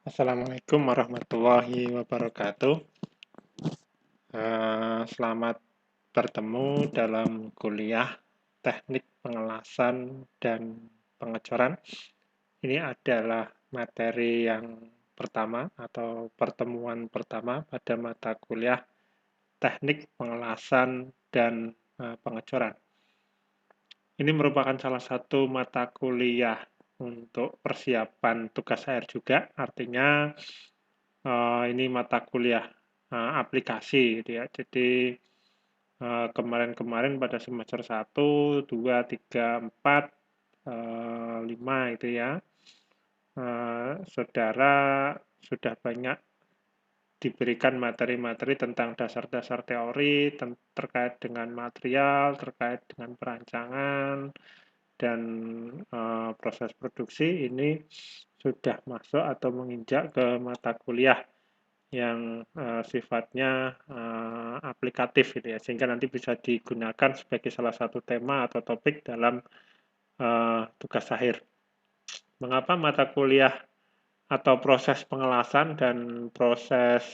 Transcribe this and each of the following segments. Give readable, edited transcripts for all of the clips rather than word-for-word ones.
Assalamualaikum warahmatullahi wabarakatuh. Selamat bertemu dalam kuliah Teknik Pengelasan dan Pengecoran. Ini adalah materi yang pertama atau pertemuan pertama pada mata kuliah Teknik Pengelasan dan Pengecoran. Ini merupakan salah satu mata kuliah untuk persiapan tugas akhir juga, artinya ini mata kuliah aplikasi gitu ya. Jadi kemarin-kemarin pada semester 1, 2, 3, 4, 5 itu ya, saudara sudah banyak diberikan materi-materi tentang dasar-dasar teori terkait dengan material, terkait dengan perancangan, dan proses produksi. Ini sudah masuk atau menginjak ke mata kuliah yang sifatnya aplikatif gitu ya, sehingga nanti bisa digunakan sebagai salah satu tema atau topik dalam tugas akhir. Mengapa mata kuliah atau proses pengelasan dan proses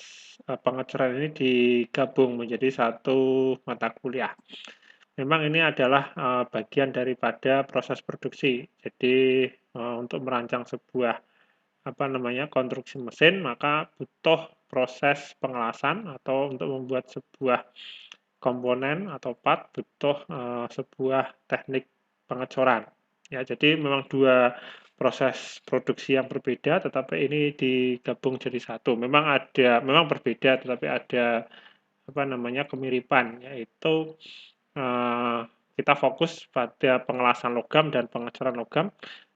pengecoran ini digabung menjadi satu mata kuliah? Memang ini adalah bagian daripada proses produksi. Jadi untuk merancang sebuah konstruksi mesin, maka butuh proses pengelasan, atau untuk membuat sebuah komponen atau part butuh sebuah teknik pengecoran. Ya, jadi memang dua proses produksi yang berbeda, tetapi ini digabung jadi satu. Memang berbeda, tetapi ada kemiripan, yaitu kita fokus pada pengelasan logam dan pengecoran logam,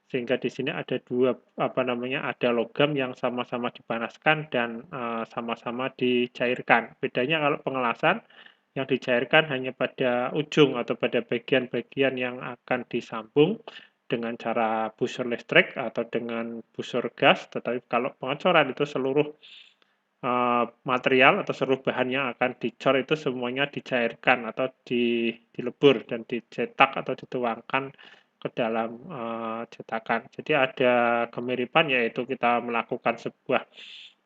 sehingga di sini ada ada logam yang sama-sama dipanaskan dan sama-sama dicairkan. Bedanya kalau pengelasan, yang dicairkan hanya pada ujung atau pada bagian-bagian yang akan disambung dengan cara busur listrik atau dengan busur gas, tetapi kalau pengecoran itu seluruh material atau seluruh bahan yang akan dicor itu semuanya dicairkan atau dilebur dan dicetak atau dituangkan ke dalam cetakan. Jadi ada kemiripan, yaitu kita melakukan sebuah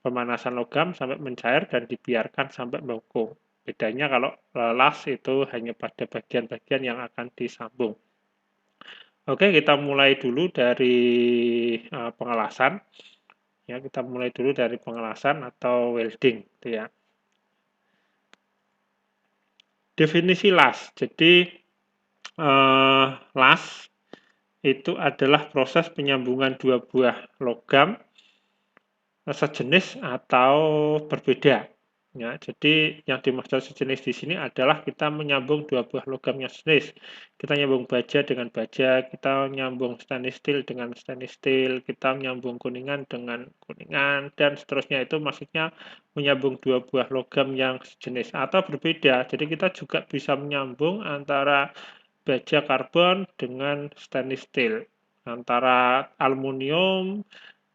pemanasan logam sampai mencair dan dibiarkan sampai membeku. Bedanya kalau las itu hanya pada bagian-bagian yang akan disambung. Oke, kita mulai dulu dari pengelasan. Ya, kita mulai dulu dari pengelasan atau welding, gitu ya. Definisi las. Jadi las itu adalah proses penyambungan dua buah logam sejenis atau berbeda. Ya, jadi yang dimaksud sejenis di sini adalah kita menyambung dua buah logam yang sejenis. Kita nyambung baja dengan baja, kita nyambung stainless steel dengan stainless steel, kita menyambung kuningan dengan kuningan, dan seterusnya. Itu maksudnya menyambung dua buah logam yang sejenis atau berbeda. Jadi kita juga bisa menyambung antara baja karbon dengan stainless steel, antara aluminium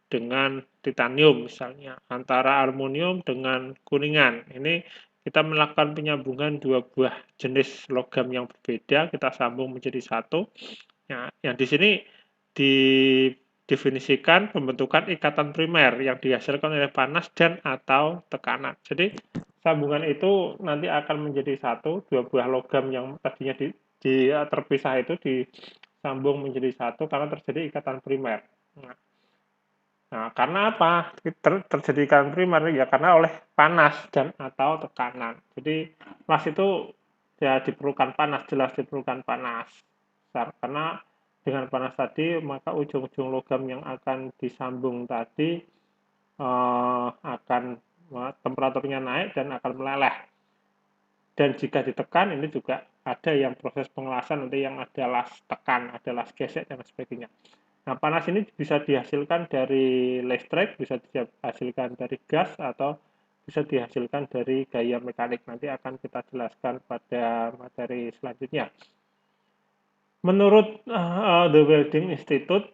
dengan titanium misalnya, antara aluminium dengan kuningan. Ini kita melakukan penyambungan dua buah jenis logam yang berbeda, kita sambung menjadi satu. Nah, yang di sini didefinisikan pembentukan ikatan primer yang dihasilkan oleh panas dan atau tekanan. Jadi sambungan itu nanti akan menjadi satu, dua buah logam yang tadinya terpisah itu disambung menjadi satu karena terjadi ikatan primer. Nah, karena apa terjadi ikatan primer? Ya karena oleh panas dan atau tekanan. Jadi las itu ya diperlukan panas, jelas diperlukan panas. Karena dengan panas tadi, maka ujung-ujung logam yang akan disambung tadi akan temperaturnya naik dan akan meleleh. Dan jika ditekan, ini juga ada yang proses pengelasan, nanti yang ada las tekan, ada las gesek, dan sebagainya. Nah, panas ini bisa dihasilkan dari listrik, bisa dihasilkan dari gas, atau bisa dihasilkan dari gaya mekanik. Nanti akan kita jelaskan pada materi selanjutnya. Menurut The Welding Institute,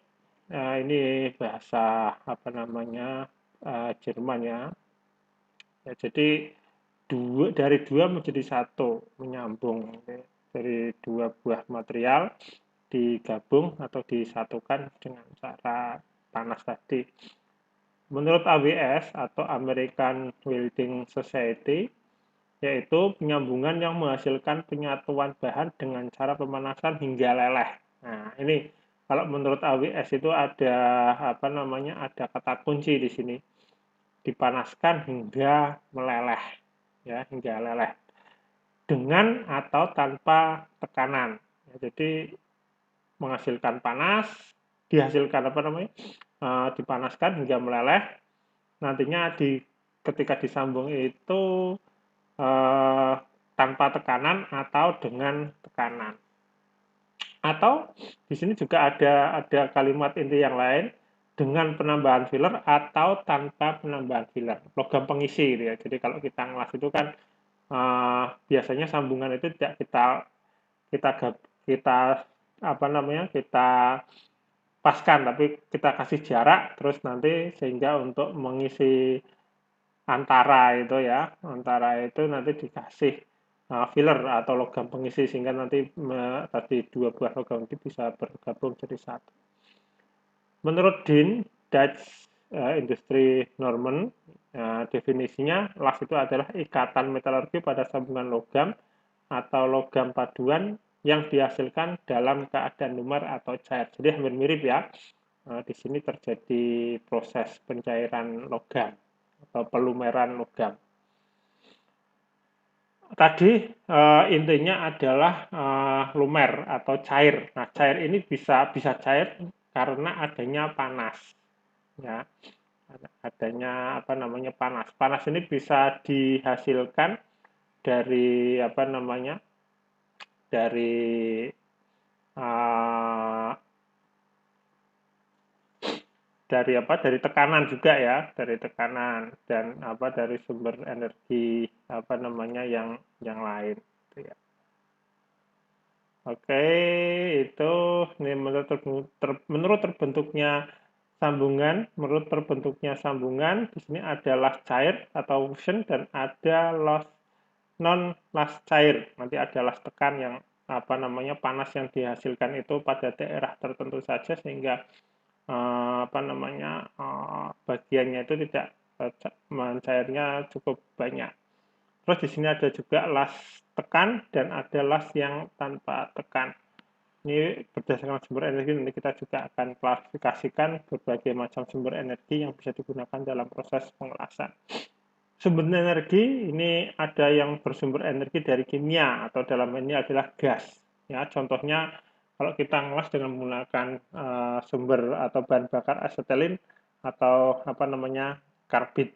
ini bahasa Jerman ya. Jadi dari dua menjadi satu, menyambung dari dua buah material digabung atau disatukan dengan cara panas tadi. Menurut AWS atau American Welding Society, yaitu penyambungan yang menghasilkan penyatuan bahan dengan cara pemanasan hingga leleh. Nah, ini kalau menurut AWS itu ada apa namanya? Ada kata kunci di sini. Dipanaskan hingga meleleh, ya, hingga leleh. Dengan atau tanpa tekanan. Ya, jadi menghasilkan panas, dihasilkan apa namanya? Dipanaskan hingga meleleh. Nantinya ketika disambung itu tanpa tekanan atau dengan tekanan. Atau di sini juga ada kalimat inti yang lain dengan penambahan filler atau tanpa penambahan filler. Logam pengisi gitu ya. Jadi kalau kita ngelas itu kan biasanya sambungan itu tidak kita kita apa namanya? Kita paskan, tapi kita kasih jarak terus nanti sehingga untuk mengisi antara itu nanti dikasih filler atau logam pengisi sehingga nanti tadi dua buah logam itu bisa bergabung jadi satu. Menurut DIN, Dutch Industry Normen, definisinya las itu adalah ikatan metalurgi pada sambungan logam atau logam paduan yang dihasilkan dalam keadaan lumer atau cair. Jadi hampir mirip ya. Di sini terjadi proses pencairan logam atau pelumeran logam. Tadi intinya adalah lumer atau cair. Nah, cair ini bisa cair karena adanya panas, ya. Adanya apa namanya panas. Panas ini bisa dihasilkan dari apa namanya dari uh, dari tekanan juga ya, dari tekanan dan dari sumber energi apa namanya yang lain gitu ya. Oke, itu ini menurut terbentuknya sambungan di sini ada las cair atau fusion dan ada las non las cair. Nanti ada las tekan yang apa namanya panas yang dihasilkan itu pada daerah tertentu saja sehingga apa namanya bagiannya itu tidak mencairnya cukup banyak. Terus di sini ada juga las tekan dan ada las yang tanpa tekan. Ini berdasarkan sumber energi nanti kita juga akan klasifikasikan berbagai macam sumber energi yang bisa digunakan dalam proses pengelasan. Sumber energi ini ada yang bersumber energi dari kimia atau dalam ini adalah gas. Ya, contohnya kalau kita ngelas dengan menggunakan sumber atau bahan bakar asetilin atau apa namanya karbid.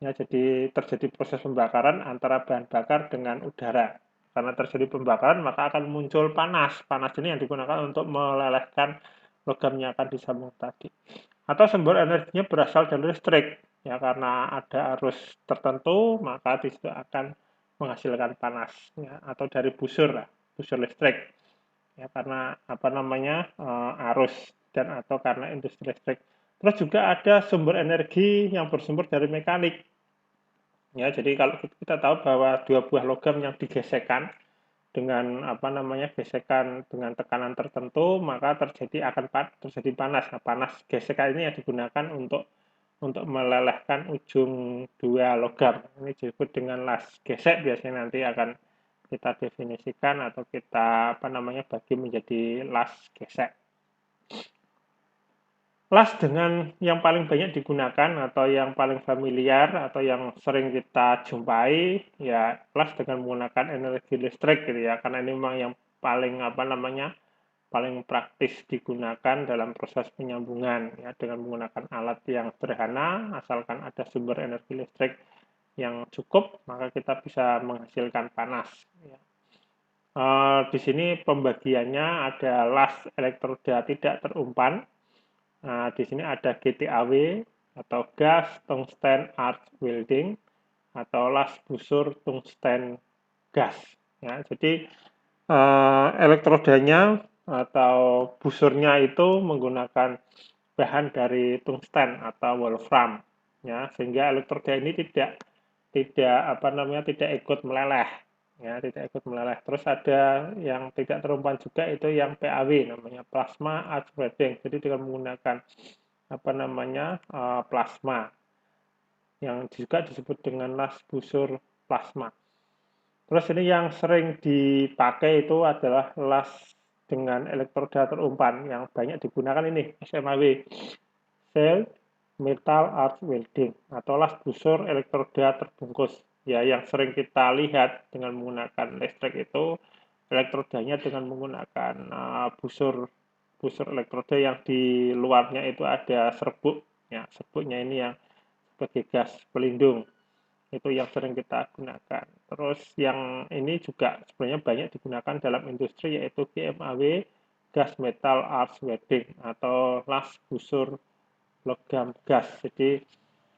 Ya, jadi terjadi proses pembakaran antara bahan bakar dengan udara. Karena terjadi pembakaran maka akan muncul panas. Panas ini yang digunakan untuk melelehkan logam yang akan disambung tadi. Atau sumber energinya berasal dari listrik. Ya, karena ada arus tertentu maka di situ akan menghasilkan panas. Ya, atau dari busur listrik. Ya, karena apa namanya arus dan atau karena industri listrik. Terus juga ada sumber energi yang bersumber dari mekanik. Ya, jadi kalau kita tahu bahwa dua buah logam yang digesekkan dengan apa namanya gesekan dengan tekanan tertentu, maka akan terjadi panas. Nah, panas gesekan ini yang digunakan untuk melelehkan ujung dua logam. Ini disebut dengan las gesek, biasanya nanti akan kita definisikan atau kita apa namanya bagi menjadi las gesek. Las dengan yang paling banyak digunakan atau yang paling familiar atau yang sering kita jumpai ya las dengan menggunakan energi listrik gitu ya, karena ini memang yang paling apa namanya paling praktis digunakan dalam proses penyambungan ya, dengan menggunakan alat yang sederhana asalkan ada sumber energi listrik yang cukup maka kita bisa menghasilkan panas ya. Di sini pembagiannya ada las elektroda tidak terumpan. Nah, di sini ada GTAW atau gas tungsten arc welding atau las busur tungsten gas. Ya, jadi elektrodanya atau busurnya itu menggunakan bahan dari tungsten atau wolfram. Ya, sehingga elektroda ini tidak ikut meleleh. Ya, tidak ikut meleleh. Terus ada yang tidak terumpan juga itu yang PAW namanya plasma arc welding. Jadi dengan menggunakan plasma, yang juga disebut dengan las busur plasma. Terus ini yang sering dipakai itu adalah las dengan elektroda terumpan, yang banyak digunakan ini SMAW, Shell Metal Arc Welding, atau las busur elektroda terbungkus. Ya, yang sering kita lihat dengan menggunakan listrik itu elektrodanya dengan menggunakan busur elektroda yang di luarnya itu ada serbuk. Ya, serbuknya ini yang sebagai gas pelindung, itu yang sering kita gunakan. Terus yang ini juga sebenarnya banyak digunakan dalam industri, yaitu GMAW, gas metal arc welding, atau las busur logam gas. Jadi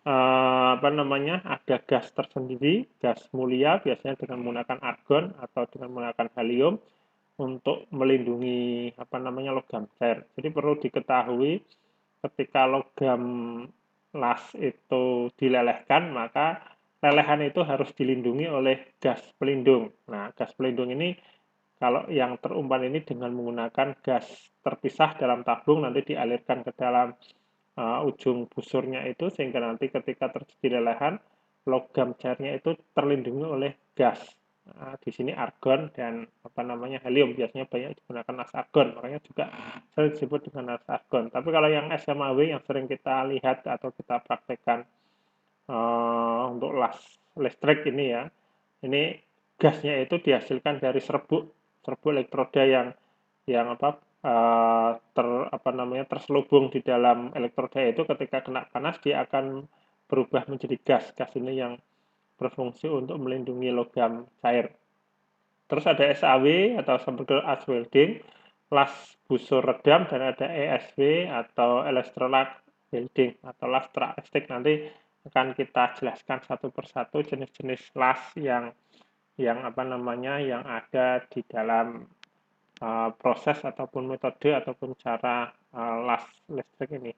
ada gas tersendiri, gas mulia biasanya dengan menggunakan argon atau dengan menggunakan helium untuk melindungi logam cair. Jadi perlu diketahui ketika logam las itu dilelehkan, maka lelehan itu harus dilindungi oleh gas pelindung. Nah, gas pelindung ini kalau yang terumpan ini dengan menggunakan gas terpisah dalam tabung, nanti dialirkan ke dalam ujung busurnya itu, sehingga nanti ketika terjadi lelehan, logam cairnya itu terlindungi oleh gas. Nah, di sini argon dan helium biasanya banyak digunakan las argon, makanya juga sering disebut dengan las argon. Tapi kalau yang SMAW yang sering kita lihat atau kita praktekkan untuk las listrik ini ya, ini gasnya itu dihasilkan dari serbuk elektroda yang terselubung di dalam elektroda itu. Ketika kena panas dia akan berubah menjadi gas. Gas ini yang berfungsi untuk melindungi logam cair. Terus ada SAW atau Sample Arc Welding, las busur redam, dan ada ESW atau Electrolyte Welding atau las terakristik. Nanti akan kita jelaskan satu persatu jenis-jenis las yang ada di dalam proses ataupun metode ataupun cara las listrik ini.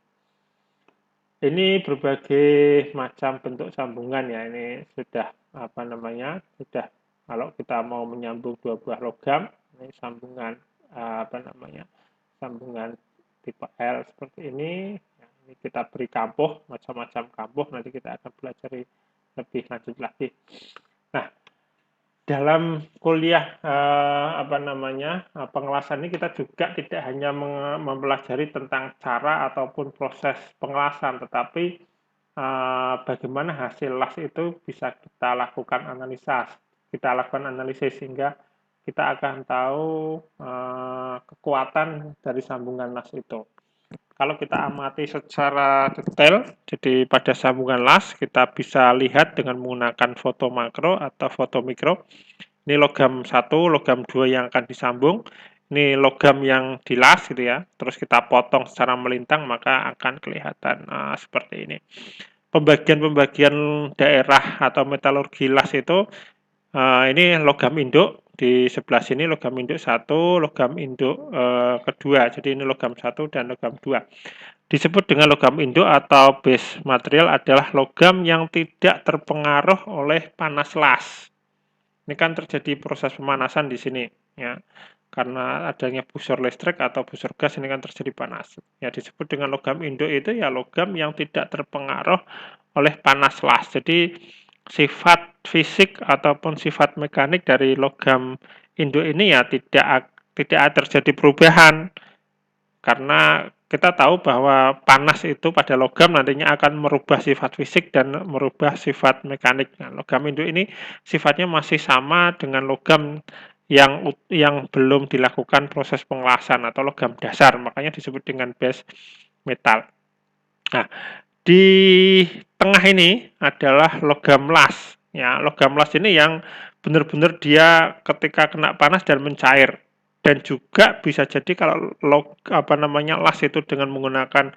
Ini berbagai macam bentuk sambungan ya. Ini sudah sudah kalau kita mau menyambung dua buah logam, ini sambungan sambungan tipe L seperti ini. Ini kita beri kampuh, macam-macam kampuh, nanti kita akan belajar lebih lanjut lagi. Nah, dalam kuliah pengelasan ini kita juga tidak hanya mempelajari tentang cara ataupun proses pengelasan, tetapi bagaimana hasil las itu bisa kita lakukan analisis sehingga kita akan tahu kekuatan dari sambungan las itu. Kalau kita amati secara detail, jadi pada sambungan las kita bisa lihat dengan menggunakan foto makro atau foto mikro. Ini logam 1, logam 2 yang akan disambung. Ini logam yang dilas gitu ya. Terus kita potong secara melintang, maka akan kelihatan seperti ini. Pembagian-pembagian daerah atau metalurgi las itu, ini logam induk. Di sebelah sini logam induk 1, logam induk kedua. Jadi ini logam 1 dan logam 2. Disebut dengan logam induk atau base material adalah logam yang tidak terpengaruh oleh panas las. Ini kan terjadi proses pemanasan di sini ya. Karena adanya busur listrik atau busur gas, ini kan terjadi panas. Ya, disebut dengan logam induk itu ya logam yang tidak terpengaruh oleh panas las. Jadi sifat fisik ataupun sifat mekanik dari logam induk ini ya tidak terjadi perubahan, karena kita tahu bahwa panas itu pada logam nantinya akan merubah sifat fisik dan merubah sifat mekanik. Nah, logam induk ini sifatnya masih sama dengan logam yang belum dilakukan proses pengelasan atau logam dasar, makanya disebut dengan base metal. Nah, di tengah ini adalah logam las. Ya, logam las ini yang benar-benar dia ketika kena panas dan mencair. Dan juga bisa jadi kalau las itu dengan menggunakan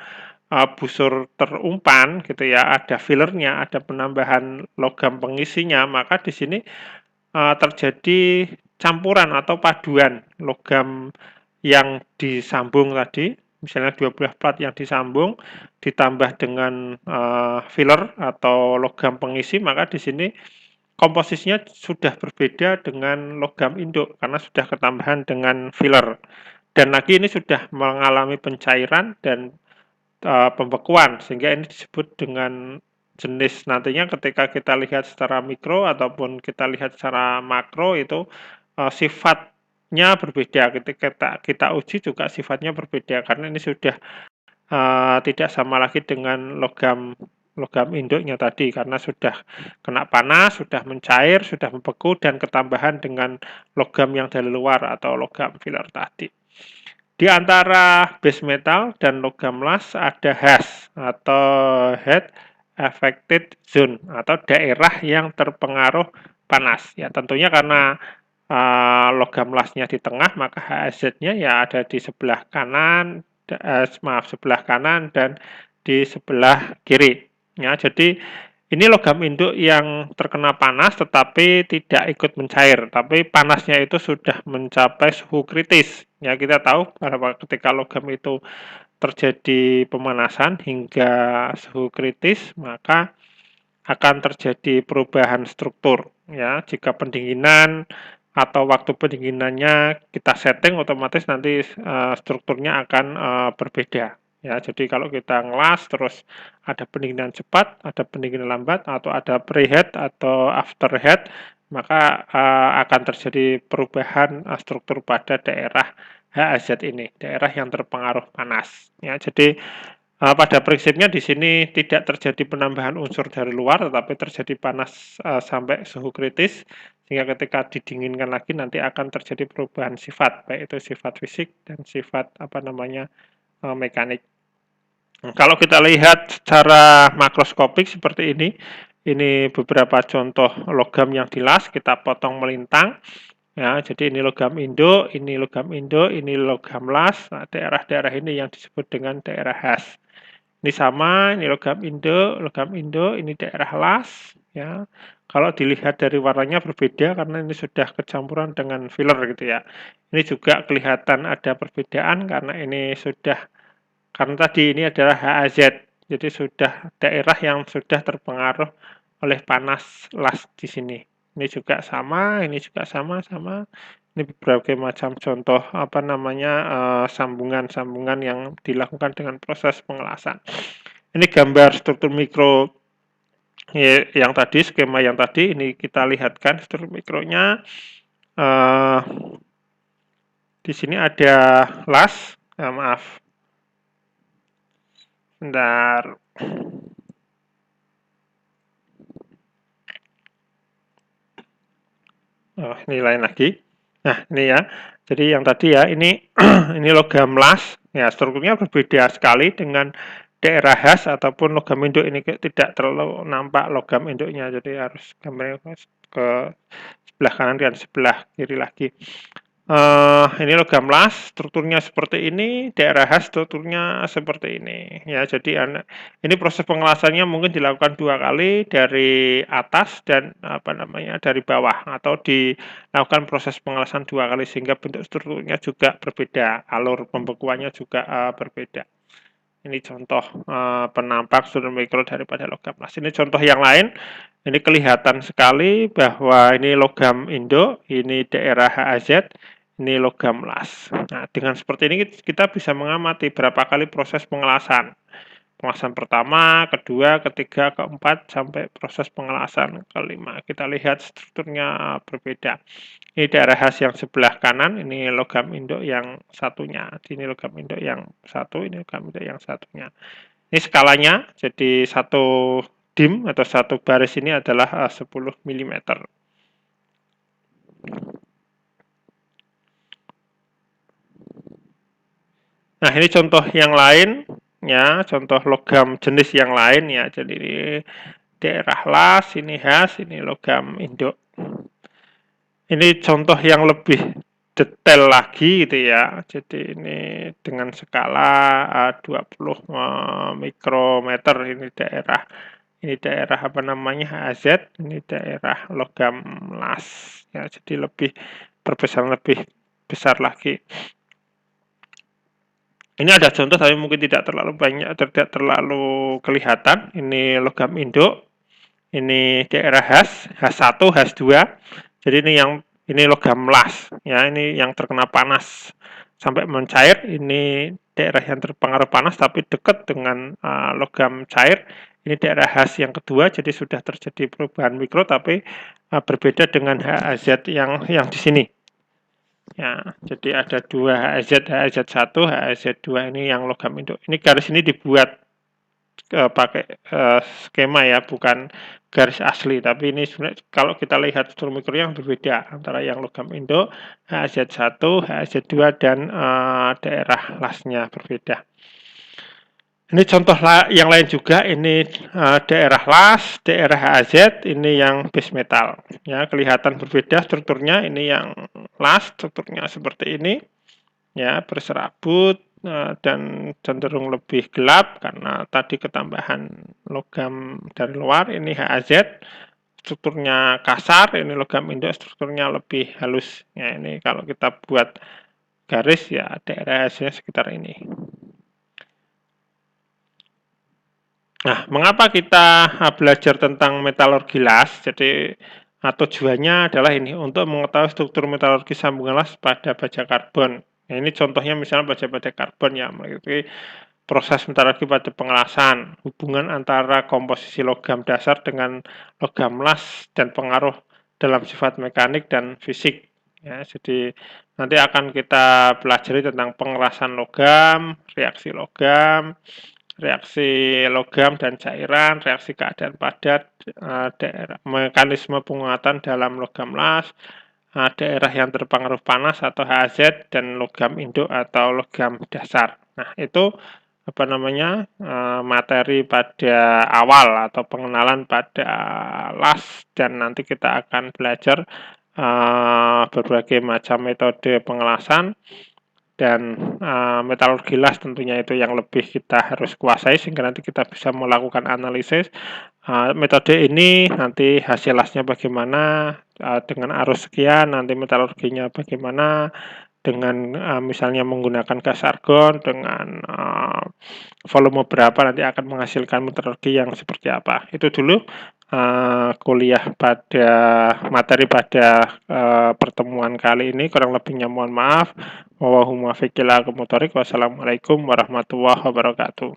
busur terumpan gitu ya, ada fillernya, ada penambahan logam pengisinya, maka di sini terjadi campuran atau paduan logam yang disambung tadi. Misalnya 12 plat yang disambung ditambah dengan filler atau logam pengisi, maka di sini komposisinya sudah berbeda dengan logam induk karena sudah ketambahan dengan filler. Dan lagi ini sudah mengalami pencairan dan pembekuan, sehingga ini disebut dengan jenis nantinya ketika kita lihat secara mikro ataupun kita lihat secara makro itu sifatnya berbeda. Ketika kita uji juga sifatnya berbeda karena ini sudah tidak sama lagi dengan logam induknya tadi karena sudah kena panas, sudah mencair, sudah membeku dan ketambahan dengan logam yang dari luar atau logam filler tadi. Di antara base metal dan logam las ada HAZ atau Heat Affected Zone atau daerah yang terpengaruh panas. Ya tentunya karena logam lasnya di tengah maka HAZ-nya ya ada di sebelah kanan, sebelah kanan dan di sebelah kiri. Ya, jadi ini logam induk yang terkena panas tetapi tidak ikut mencair, tapi panasnya itu sudah mencapai suhu kritis. Ya, kita tahu bahwa ketika logam itu terjadi pemanasan hingga suhu kritis, maka akan terjadi perubahan struktur. Ya, jika pendinginan atau waktu pendinginannya kita setting, otomatis nanti strukturnya akan berbeda. Ya, jadi kalau kita ngelas terus ada pendinginan cepat, ada pendinginan lambat, atau ada preheat atau afterheat, maka akan terjadi perubahan struktur pada daerah HAZ ini, daerah yang terpengaruh panas. Ya, jadi pada prinsipnya di sini tidak terjadi penambahan unsur dari luar, tetapi terjadi panas sampai suhu kritis, sehingga ketika didinginkan lagi nanti akan terjadi perubahan sifat, baik itu sifat fisik dan sifat mekanik. Kalau kita lihat secara makroskopik seperti ini beberapa contoh logam yang dilas, kita potong melintang. Ya, jadi ini logam induk, ini logam induk, ini logam las. Nah, daerah-daerah ini yang disebut dengan daerah HAZ. Ini sama, ini logam induk, ini daerah las. Ya, kalau dilihat dari warnanya berbeda karena ini sudah kecampuran dengan filler gitu ya. Ini juga kelihatan ada perbedaan karena ini sudah karena tadi ini adalah HAZ, jadi sudah daerah yang sudah terpengaruh oleh panas las di sini. Ini juga sama, ini juga sama. Ini berbagai macam contoh sambungan-sambungan yang dilakukan dengan proses pengelasan. Ini gambar struktur mikro yang tadi, skema yang tadi, ini kita lihatkan struktur mikronya. Di sini ada las, maaf. Bentar. Oh, ini lain lagi. Nah, ini ya. Jadi yang tadi ya, ini ini logam las. Ya, strukturnya berbeda sekali dengan daerah HAZ ataupun logam induk. Ini tidak terlalu nampak logam induknya. Jadi harus gambarnya ke sebelah kanan dan sebelah kiri lagi. Ini logam las, strukturnya seperti ini, daerah HAZ strukturnya seperti ini. Ya, jadi ini proses pengelasannya mungkin dilakukan 2 kali dari atas dan dari bawah atau dilakukan proses pengelasan 2 kali sehingga bentuk strukturnya juga berbeda, alur pembekuannya juga berbeda. Ini contoh penampak struktur mikro daripada logam las. Ini contoh yang lain. Ini kelihatan sekali bahwa ini logam induk, ini daerah HAZ, ini logam las. Nah, dengan seperti ini kita bisa mengamati berapa kali proses pengelasan. Pengelasan pertama, kedua, ketiga, keempat, sampai proses pengelasan kelima. Kita lihat strukturnya berbeda. Ini daerah HAZ yang sebelah kanan, ini logam induk yang satunya. Ini logam induk yang satu, ini logam induk yang satunya. Ini skalanya, jadi satu dim atau satu baris ini adalah 10 mm. Nah, ini contoh yang lain, ya, contoh logam jenis yang lain ya. Jadi ini daerah las, ini HAZ, ini logam induk. Ini contoh yang lebih detail lagi gitu ya. Jadi ini dengan skala 20 mikrometer ini daerah HAZ, ini daerah logam las ya. Jadi lebih besar lagi. Ini ada contoh tapi mungkin tidak terlalu banyak, tidak terlalu kelihatan. Ini logam induk, ini daerah HAZ, HAZ1, HAZ2. Jadi ini logam las, ya. Ini yang terkena panas sampai mencair. Ini daerah yang terpengaruh panas tapi dekat dengan logam cair. Ini daerah H yang kedua, jadi sudah terjadi perubahan mikro tapi berbeda dengan HAZ yang di sini. Ya, jadi ada dua HAZ1, HAZ2 ini yang logam induk. Ini garis ini dibuat pakai skema ya, bukan garis asli, tapi ini sebenarnya kalau kita lihat struktur mikro yang berbeda antara yang logam induk, HAZ1, HAZ2 dan daerah lasnya berbeda. Ini contoh yang lain juga, ini daerah las, daerah HAZ, ini yang base metal. Ya, kelihatan berbeda strukturnya, ini yang las, strukturnya seperti ini. Ya, berserabut dan cenderung lebih gelap karena tadi ketambahan logam dari luar. Ini HAZ, strukturnya kasar, ini logam induk, strukturnya lebih halus. Ya, ini kalau kita buat garis ya daerah HAZ sekitar ini. Nah, mengapa kita belajar tentang metalurgi las? Jadi tujuannya adalah ini, untuk mengetahui struktur metalurgi sambungan las pada baja karbon. Nah, ini contohnya misalnya baja karbon ya, mengikuti proses metalurgi pada pengelasan, hubungan antara komposisi logam dasar dengan logam las dan pengaruh dalam sifat mekanik dan fisik. Ya, jadi nanti akan kita pelajari tentang pengelasan logam, reaksi logam dan cairan, reaksi keadaan padat, mekanisme penguatan dalam logam las, daerah yang terpengaruh panas atau HZ, dan logam induk atau logam dasar. Nah, itu materi pada awal atau pengenalan pada las, dan nanti kita akan belajar berbagai macam metode pengelasan. Dan metalurgi las tentunya itu yang lebih kita harus kuasai sehingga nanti kita bisa melakukan analisis metode ini, nanti hasil lasnya bagaimana, dengan arus sekian nanti metalurginya bagaimana, dengan misalnya menggunakan gas argon dengan volume berapa nanti akan menghasilkan metalurgi yang seperti apa. Itu dulu kuliah pada materi pada pertemuan kali ini, kurang lebihnya mohon maaf. Wassalamualaikum warahmatullahi wabarakatuh.